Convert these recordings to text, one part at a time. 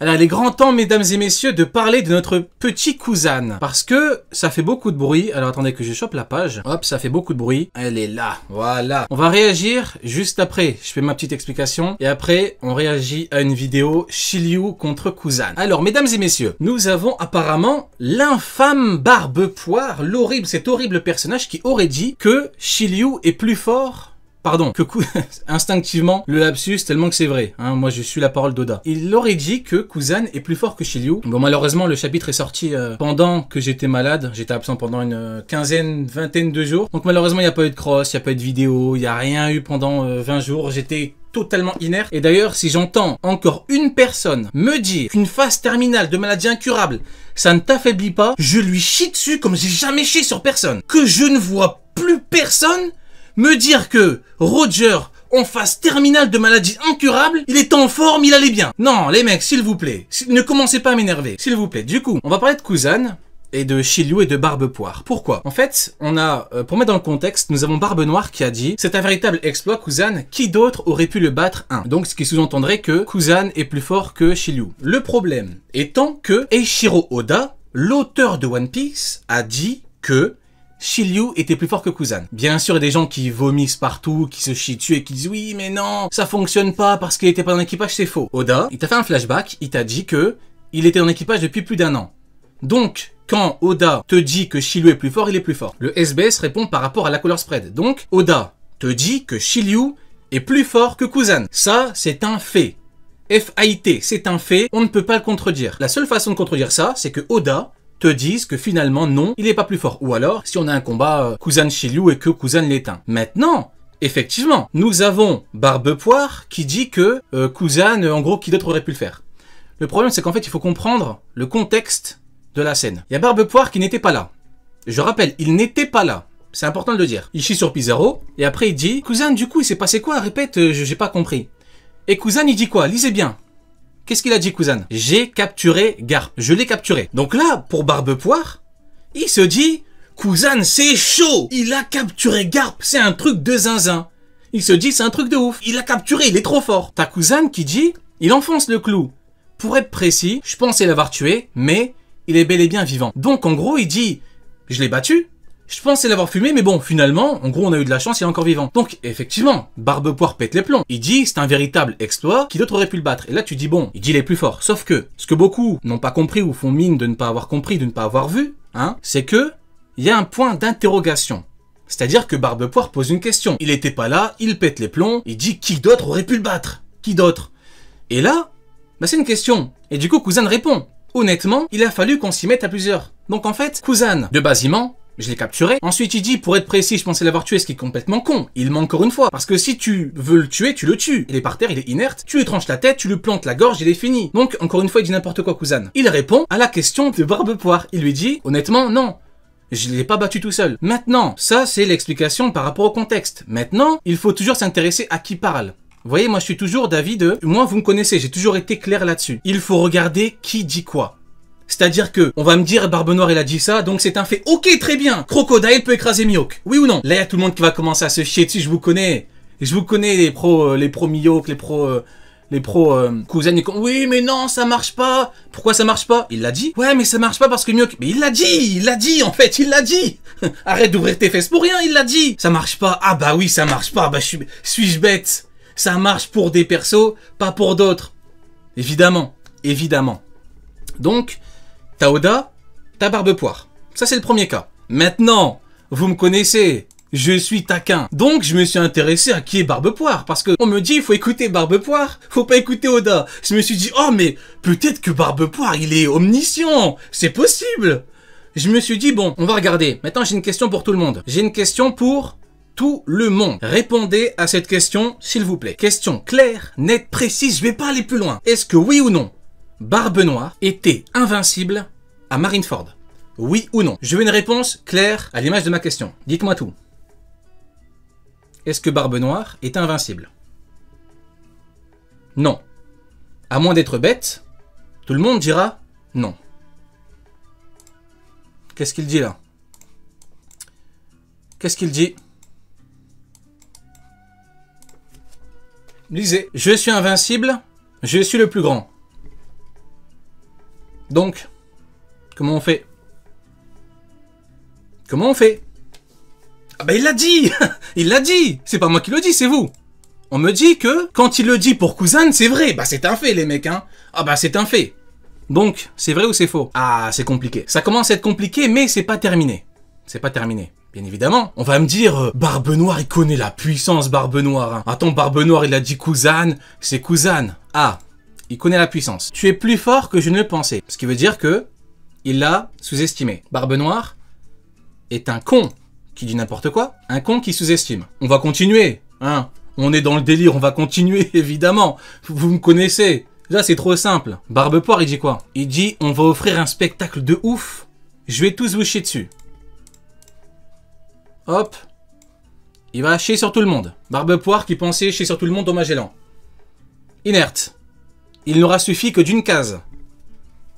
Alors, il est grand temps, mesdames et messieurs, de parler de notre petit Kuzan. Parce que ça fait beaucoup de bruit. Alors, attendez que je chope la page. Hop, ça fait beaucoup de bruit. Elle est là. Voilà. On va réagir juste après. Je fais ma petite explication. Et après, on réagit à une vidéo Shiryu contre Kuzan. Alors, mesdames et messieurs, nous avons apparemment l'infâme Barbe-Poire, cet horrible personnage qui aurait dit que Shiryu est plus fort. Pardon, instinctivement, le lapsus, tellement que c'est vrai. Hein, moi, je suis la parole d'Oda. Il aurait dit que Kuzan est plus fort que Shiryu. Bon, malheureusement, le chapitre est sorti pendant que j'étais malade. J'étais absent pendant une vingtaine de jours. Donc, malheureusement, il n'y a pas eu de cross, il n'y a pas eu de vidéo, il n'y a rien eu pendant 20 jours. J'étais totalement inerte. Et d'ailleurs, si j'entends encore une personne me dire qu'une phase terminale de maladie incurable, ça ne t'affaiblit pas, je lui chie dessus comme j'ai jamais chié sur personne. Que je ne vois plus personne me dire que Roger, en phase terminale de maladie incurable, il est en forme, il allait bien. Non, les mecs, s'il vous plaît, ne commencez pas à m'énerver, s'il vous plaît. Du coup, on va parler de Kuzan et de Shiryu et de Barbe-Poire. Pourquoi? En fait, on a, pour mettre dans le contexte, nous avons Barbe Noire qui a dit « C'est un véritable exploit, Kuzan, qui d'autre aurait pu le battre 1 ?» Donc, ce qui sous-entendrait que Kuzan est plus fort que Shiryu. Le problème étant que Eiichiro Oda, l'auteur de One Piece, a dit que Shiryu était plus fort que Kuzan. Bien sûr, il y a des gens qui vomissent partout, qui se chient dessus et qui disent « Oui, mais non, ça fonctionne pas parce qu'il était pas dans l'équipage, c'est faux. » Oda, il t'a fait un flashback, il t'a dit que il était dans l'équipage depuis plus d'1 an. Donc, quand Oda te dit que Shiryu est plus fort, il est plus fort. Le SBS répond par rapport à la color spread. Donc, Oda te dit que Shiryu est plus fort que Kuzan. Ça, c'est un fait. F-A-I-T, c'est un fait, on ne peut pas le contredire. La seule façon de contredire ça, c'est que Oda te disent que finalement, non, il est pas plus fort. Ou alors, si on a un combat Kuzan-Shiryu et que Kuzan l'éteint. Maintenant, effectivement, nous avons Barbe-Poire qui dit que Kuzan, en gros, qui d'autre aurait pu le faire. Le problème, c'est qu'en fait, il faut comprendre le contexte de la scène. Il y a Barbe-Poire qui n'était pas là. Je rappelle, il n'était pas là. C'est important de le dire. Il chie sur Pizarro, et après il dit « Kuzan, du coup, il s'est passé quoi? Répète, j'ai pas compris. » Et Kuzan, il dit quoi? Lisez bien. Qu'est-ce qu'il a dit, Kuzan? J'ai capturé Garp. Je l'ai capturé. Donc là, pour Barbe-Poire, il se dit, Kuzan, c'est chaud. Il a capturé Garp. C'est un truc de zinzin. Il se dit, c'est un truc de ouf. Il a capturé, il est trop fort. T'as Kuzan qui dit, il enfonce le clou. Pour être précis, je pensais l'avoir tué, mais il est bel et bien vivant. Donc en gros, il dit, je l'ai battu. Je pensais l'avoir fumé, mais bon, finalement, en gros, on a eu de la chance, il est encore vivant. Donc, effectivement, Barbe-Poire pète les plombs. Il dit, c'est un véritable exploit, qui d'autre aurait pu le battre? Et là, tu dis, bon, il dit, il est plus fort. Sauf que, ce que beaucoup n'ont pas compris ou font mine de ne pas avoir compris, de ne pas avoir vu, hein, c'est que, il y a un point d'interrogation. C'est-à-dire que Barbe-Poire pose une question. Il était pas là, il pète les plombs, il dit, qui d'autre aurait pu le battre? Qui d'autre? Et là, bah, c'est une question. Et du coup, Kuzan répond. Honnêtement, il a fallu qu'on s'y mette à plusieurs. Donc, en fait, Kuzan, de basiment, je l'ai capturé. Ensuite, il dit, pour être précis, je pensais l'avoir tué, ce qui est complètement con. Il ment encore une fois. Parce que si tu veux le tuer, tu le tues. Il est par terre, il est inerte. Tu lui tranches la tête, tu lui plantes la gorge, il est fini. Donc, encore une fois, il dit n'importe quoi, Kuzan. Il répond à la question de Barbe-Poire. Il lui dit, honnêtement, non. Je l'ai pas battu tout seul. Maintenant, ça, c'est l'explication par rapport au contexte. Maintenant, il faut toujours s'intéresser à qui parle. Vous voyez, moi, je suis toujours d'avis de... Moi, vous me connaissez, j'ai toujours été clair là-dessus. Il faut regarder qui dit quoi. C'est-à-dire que, on va me dire, Barbe Noire, il a dit ça, donc c'est un fait. Ok, très bien. Crocodile peut écraser Mihawk. Oui ou non? Là, il y a tout le monde qui va commencer à se chier dessus, je vous connais. Je vous connais, les pros Mihawk, les pros Kuzan. Oui, mais non, ça marche pas. Pourquoi ça marche pas? Il l'a dit. Ouais, mais ça marche pas parce que Mihawk... Mais il l'a dit, en fait, il l'a dit. Arrête d'ouvrir tes fesses pour rien, il l'a dit. Ça marche pas. Ah bah oui, ça marche pas. Bah, suis-je bête? Ça marche pour des persos, pas pour d'autres. Évidemment, évidemment. Donc... T'as Oda, t'as Barbe-Poire. Ça, c'est le premier cas. Maintenant, vous me connaissez, je suis taquin. Donc, je me suis intéressé à qui est Barbe-Poire. Parce que on me dit, il faut écouter Barbe-Poire, faut pas écouter Oda. Je me suis dit, oh, mais peut-être que Barbe-Poire, il est omniscient. C'est possible. Je me suis dit, bon, on va regarder. Maintenant, j'ai une question pour tout le monde. J'ai une question pour tout le monde. Répondez à cette question, s'il vous plaît. Question claire, nette, précise, je vais pas aller plus loin. Est-ce que oui ou non, Barbe Noire était invincible à Marineford? Oui ou non? Je veux une réponse claire à l'image de ma question. Dites-moi tout. Est-ce que Barbe Noire est invincible? Non. À moins d'être bête, tout le monde dira non. Qu'est-ce qu'il dit là? Qu'est-ce qu'il dit? Lisez. Je suis invincible, je suis le plus grand. Donc, comment on fait? Comment on fait? Ah bah il l'a dit. Il l'a dit. C'est pas moi qui le dis, c'est vous. On me dit que quand il le dit pour Kuzan, c'est vrai. Bah c'est un fait les mecs, hein. Ah bah c'est un fait. Donc, c'est vrai ou c'est faux? Ah, c'est compliqué. Ça commence à être compliqué, mais c'est pas terminé. C'est pas terminé. Bien évidemment. On va me dire, Barbe Noire, il connaît la puissance, Barbe Noire. Hein. Attends, Barbe Noire, il a dit Kuzan, c'est Kuzan. Ah, il connaît la puissance. Tu es plus fort que je ne le pensais. Ce qui veut dire que il l'a sous-estimé. Barbe Noire est un con qui dit n'importe quoi. Un con qui sous-estime. On va continuer, hein. On est dans le délire, on va continuer, évidemment. Vous me connaissez. Là, c'est trop simple. Barbe Poire, il dit quoi? Il dit, on va offrir un spectacle de ouf. Je vais tous vous chier dessus. Hop. Il va chier sur tout le monde. Barbe Poire qui pensait chier sur tout le monde au Magellan. Inerte. Il n'aura suffi que d'une case.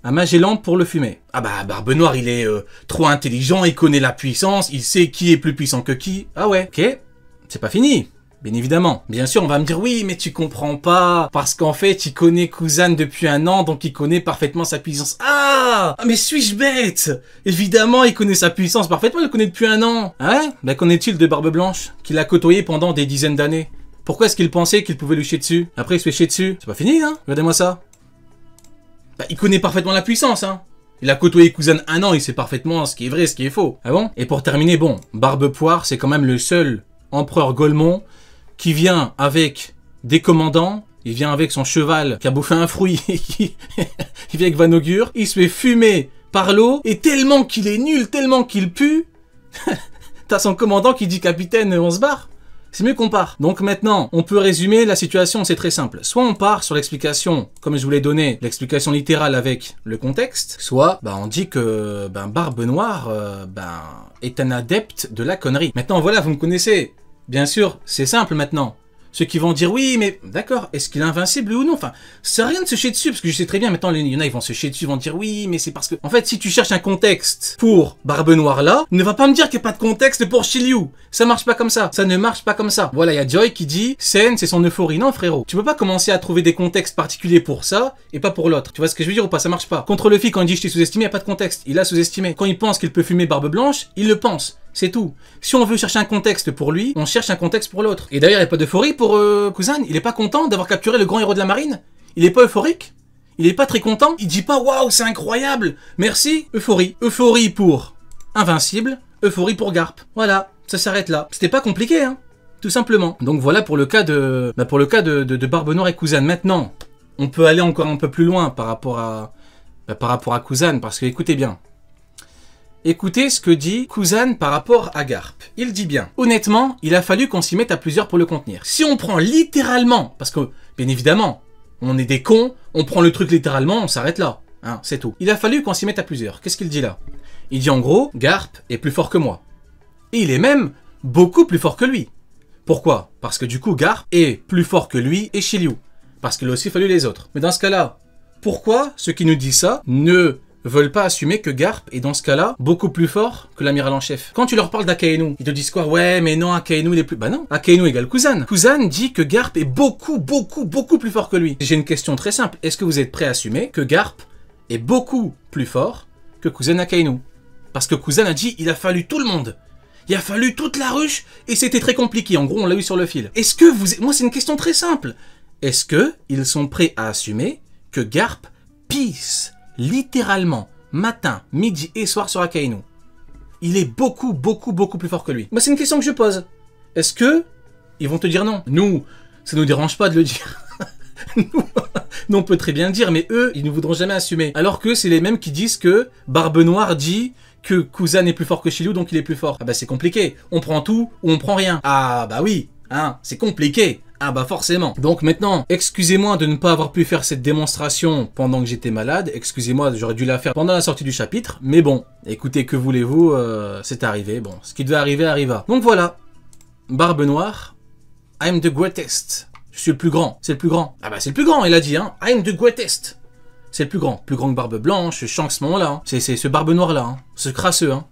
Un Magellan pour le fumer. Ah bah, Barbe Noire, il est trop intelligent, il connaît la puissance, il sait qui est plus puissant que qui. Ah ouais, ok. C'est pas fini. Bien évidemment. Bien sûr, on va me dire, oui, mais tu comprends pas. Parce qu'en fait, il connaît Kuzan depuis 1 an, donc il connaît parfaitement sa puissance. Ah, mais suis-je bête? Évidemment, il connaît sa puissance parfaitement, il le connaît depuis 1 an. Ah ouais? Ben, qu'en est-il de Barbe Blanche, qu'il a côtoyé pendant des dizaines d'années? Pourquoi est-ce qu'il pensait qu'il pouvait lui chier dessus? Après, il se fait chier dessus. C'est pas fini, hein? Regardez-moi ça. Ben, il connaît parfaitement la puissance, hein. Il a côtoyé Kuzan 1 an, il sait parfaitement ce qui est vrai, ce qui est faux. Ah bon? Et pour terminer, bon, Barbe Poire, c'est quand même le seul empereur Golemon qui vient avec des commandants, il vient avec son cheval qui a bouffé un fruit, il vient avec Van Augure, il se fait fumer par l'eau, et tellement qu'il est nul, tellement qu'il pue, t'as son commandant qui dit capitaine, on se barre. C'est mieux qu'on part. Donc maintenant, on peut résumer la situation, c'est très simple. Soit on part sur l'explication, comme je vous l'ai donné, l'explication littérale avec le contexte, soit bah, on dit que Barbe Noire est un adepte de la connerie. Maintenant voilà, vous me connaissez. Bien sûr, c'est simple maintenant. Ceux qui vont dire oui, mais d'accord, est-ce qu'il est invincible ou non? Enfin, ça sert à rien de se chier dessus, parce que je sais très bien, maintenant, il y en a, ils vont se chier dessus, ils vont dire oui, mais c'est parce que... En fait, si tu cherches un contexte pour Barbe Noire là, ne va pas me dire qu'il n'y a pas de contexte pour Shiryu. Ça marche pas comme ça. Ça ne marche pas comme ça. Voilà, il y a Joy qui dit, Sen, c'est son euphorie. Non, frérot. Tu peux pas commencer à trouver des contextes particuliers pour ça, et pas pour l'autre. Tu vois ce que je veux dire ou pas? Ça marche pas. Contre Luffy, quand il dit je t'ai sous-estimé, il n'y a pas de contexte. Il a sous-estimé. Quand il pense qu'il peut fumer Barbe Blanche, il le pense. C'est tout. Si on veut chercher un contexte pour lui, on cherche un contexte pour l'autre. Et d'ailleurs, il n'y a pas d'euphorie pour Kuzan. Il est pas content d'avoir capturé le grand héros de la marine. Il est pas euphorique. Il est pas très content. Il dit pas waouh, c'est incroyable. Merci. Euphorie. Euphorie pour Invincible. Euphorie pour Garp. Voilà. Ça s'arrête là. C'était pas compliqué, hein. Tout simplement. Donc voilà pour le cas de, de Barbe Noire et Kuzan. Maintenant, on peut aller encore un peu plus loin par rapport à Kuzan, parce que écoutez bien. Écoutez ce que dit Kuzan par rapport à Garp. Il dit bien. Honnêtement, il a fallu qu'on s'y mette à plusieurs pour le contenir. Si on prend littéralement, parce que, bien évidemment, on est des cons, on prend le truc littéralement, on s'arrête là. Hein, c'est tout. Il a fallu qu'on s'y mette à plusieurs. Qu'est-ce qu'il dit là? Il dit en gros, Garp est plus fort que moi. Et il est même beaucoup plus fort que lui. Pourquoi? Parce que du coup, Garp est plus fort que lui et Shiryu. Parce qu'il a aussi fallu les autres. Mais dans ce cas-là, pourquoi ceux qui nous disent ça ne veulent pas assumer que Garp est dans ce cas-là beaucoup plus fort que l'amiral en chef? Quand tu leur parles d'Akainu, ils te disent quoi? Ouais, mais non, Akainu il est plus... Bah non, Akainu égale Kuzan. Kuzan dit que Garp est beaucoup plus fort que lui. J'ai une question très simple. Est-ce que vous êtes prêts à assumer que Garp est beaucoup plus fort que Kuzan Akainu? Parce que Kuzan a dit, il a fallu tout le monde. Il a fallu toute la ruche et c'était très compliqué. En gros, on l'a eu sur le fil. Est-ce que vous... Moi, c'est une question très simple. Est-ce que ils sont prêts à assumer que Garp pisse littéralement, matin, midi et soir sur Akainu? Il est beaucoup plus fort que lui. Bah, c'est une question que je pose. Est-ce que ils vont te dire non? Nous, ça nous dérange pas de le dire. nous, on peut très bien le dire, mais eux, ils ne voudront jamais assumer. Alors que c'est les mêmes qui disent que Barbe Noire dit que Kuzan est plus fort que Shiryu, donc il est plus fort. Ah bah c'est compliqué. On prend tout ou on prend rien. Ah bah oui, hein, c'est compliqué. Ah bah forcément. Donc maintenant, excusez-moi de ne pas avoir pu faire cette démonstration pendant que j'étais malade. Excusez-moi, j'aurais dû la faire pendant la sortie du chapitre. Mais bon, écoutez, que voulez-vous, c'est arrivé. Bon, ce qui devait arriver arriva. Donc voilà, Barbe Noire, I'm the greatest. Je suis le plus grand, c'est le plus grand. Ah bah c'est le plus grand, il a dit, hein. I'm the greatest. C'est le plus grand que Barbe Blanche, Shanks ce moment-là. Hein. C'est ce Barbe Noire là, hein. Ce crasseux, hein.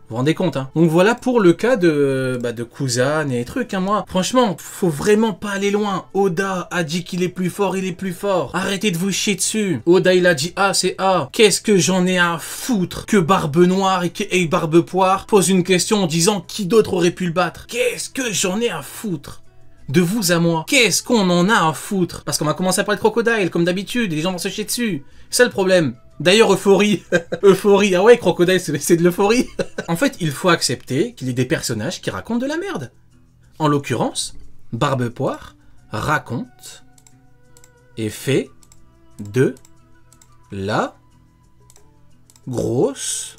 Vous vous rendez compte, hein? Donc voilà pour le cas de Kuzan et trucs, hein, moi. Franchement, faut vraiment pas aller loin. Oda a dit qu'il est plus fort, il est plus fort. Arrêtez de vous chier dessus. Oda, il a dit A, c'est A. Qu'est-ce que j'en ai à foutre que Barbe Noire et Barbe Poire posent une question en disant qui d'autre aurait pu le battre? Qu'est-ce que j'en ai à foutre? De vous à moi. Qu'est-ce qu'on en a à foutre? Parce qu'on va commencer à parler de Crocodile, comme d'habitude, et les gens vont se chier dessus. C'est le problème. D'ailleurs, euphorie. Euphorie. Ah ouais, Crocodile, c'est de l'euphorie. En fait, il faut accepter qu'il y ait des personnages qui racontent de la merde. En l'occurrence, Barbe Poire raconte et fait de la grosse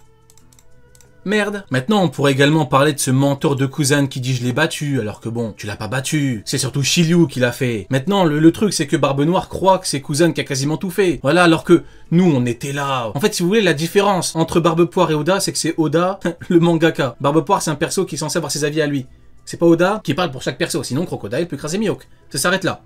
merde. Maintenant, on pourrait également parler de ce mentor de Kuzan qui dit je l'ai battu, alors que bon, tu l'as pas battu. C'est surtout Shiryu qui l'a fait. Maintenant, le truc, c'est que Barbe Noire croit que c'est Kuzan qui a quasiment tout fait. Voilà, alors que nous, on était là. En fait, si vous voulez, la différence entre Barbe Poire et Oda, c'est que c'est Oda, le mangaka. Barbe Poire, c'est un perso qui est censé avoir ses avis à lui. C'est pas Oda qui parle pour chaque perso, sinon Crocodile peut écraser Mihawk. Ça s'arrête là.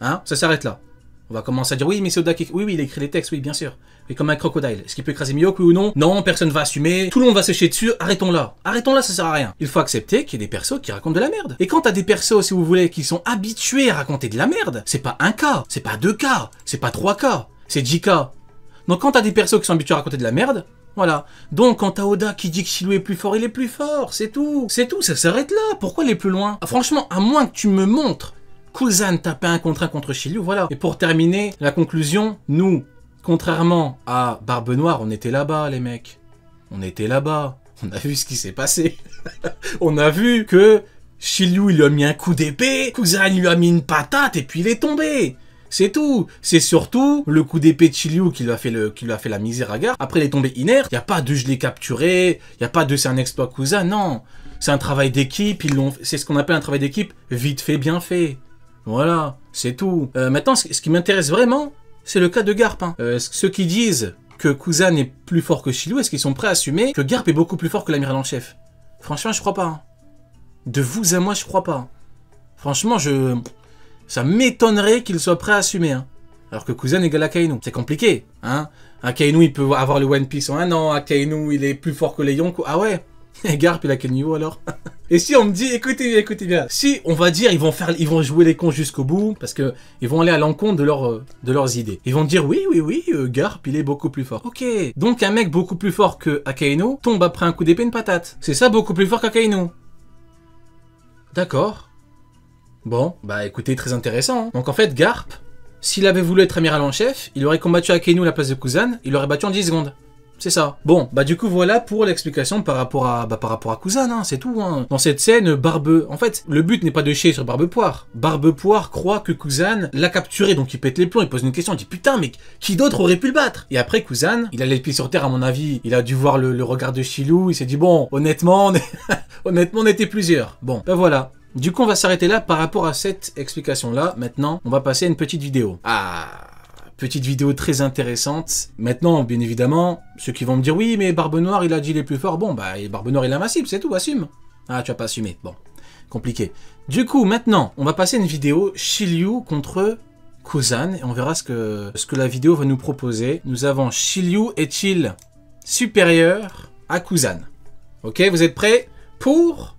Hein? Ça s'arrête là. On va commencer à dire oui, mais c'est Oda qui... Oui, il a écrit les textes, oui, bien sûr. Mais comme un Crocodile. Est-ce qu'il peut écraser Mihawk, oui ou non? Non, personne va assumer. Tout le monde va se chier dessus. Arrêtons là. Arrêtons là, ça sert à rien. Il faut accepter qu'il y ait des persos qui racontent de la merde. Et quand t'as des persos, si vous voulez, qui sont habitués à raconter de la merde, c'est pas un cas, c'est pas 2 cas, c'est pas 3 cas, c'est 10 cas. Donc quand t'as des persos qui sont habitués à raconter de la merde, voilà. Donc quand t'as Oda qui dit que Shiryu est plus fort, il est plus fort. C'est tout. C'est tout, ça s'arrête là. Pourquoi aller plus loin? Franchement, à moins que tu me montres Kuzan taper 1 contre Shiryu, voilà. Et pour terminer, la conclusion, nous, contrairement à Barbe Noire, on était là-bas, les mecs. On était là-bas. On a vu ce qui s'est passé. On a vu que Shiryu, il lui a mis un coup d'épée, Kuzan lui a mis une patate, et puis il est tombé. C'est tout. C'est surtout le coup d'épée de Shiryu qui lui a fait la misère à Garp. Après, il est tombé inerte. Il n'y a pas de je l'ai capturé. Il n'y a pas de c'est un exploit Kuzan. Non. C'est un travail d'équipe. C'est ce qu'on appelle un travail d'équipe vite fait, bien fait. Voilà, c'est tout. Maintenant, ce qui m'intéresse vraiment, c'est le cas de Garp. Hein. Ceux qui disent que Kuzan est plus fort que Shiryu, est-ce qu'ils sont prêts à assumer que Garp est beaucoup plus fort que l'amiral en chef? Franchement, je crois pas. Hein. De vous à moi, je crois pas. Franchement, ça m'étonnerait qu'il soit prêt à assumer. Hein. Alors que Kuzan égale Akainu. C'est compliqué. Hein. Akainu, il peut avoir le One Piece en 1 an. Akainu, il est plus fort que les Yonko. Ah ouais. Et Garp, il a quel niveau alors? Et si on me dit, écoutez bien, si on va dire, ils vont jouer les cons jusqu'au bout, parce que ils vont aller à l'encontre de leurs idées. Ils vont dire, oui, Garp, il est beaucoup plus fort. Ok, donc un mec beaucoup plus fort que Akainu tombe après un coup d'épée, une patate. C'est ça, beaucoup plus fort qu'Akainu. D'accord. Bon, bah écoutez, très intéressant. Hein. Donc en fait, Garp, s'il avait voulu être amiral en chef, il aurait combattu Akainu à la place de Kuzan, il l'aurait battu en 10 secondes. C'est ça. Bon, bah du coup voilà pour l'explication par rapport à Kuzan, hein, c'est tout. Hein. Dans cette scène, en fait, le but n'est pas de chier sur Barbe Poire. Barbe Poire croit que Kuzan l'a capturé, donc il pète les plombs, il pose une question, il dit putain, mais qui d'autre aurait pu le battre? Et après Kuzan, il a les pieds sur terre à mon avis, il a dû voir le regard de Shiryu, il s'est dit bon, honnêtement, on était plusieurs. Bon, ben voilà. Du coup, on va s'arrêter là par rapport à cette explication-là. Maintenant, on va passer à une petite vidéo. Petite vidéo très intéressante. Maintenant, bien évidemment, ceux qui vont me dire oui, mais Barbe Noire, il a dit les plus forts. Bon, bah, Barbe Noire, il est invincible, c'est tout, assume. Ah, tu vas pas assumer. Bon, compliqué. Du coup, maintenant, on va passer à une vidéo Shiryu contre Kuzan et on verra ce que la vidéo va nous proposer. Nous avons Shiryu est-il supérieur à Kuzan? Ok, vous êtes prêts pour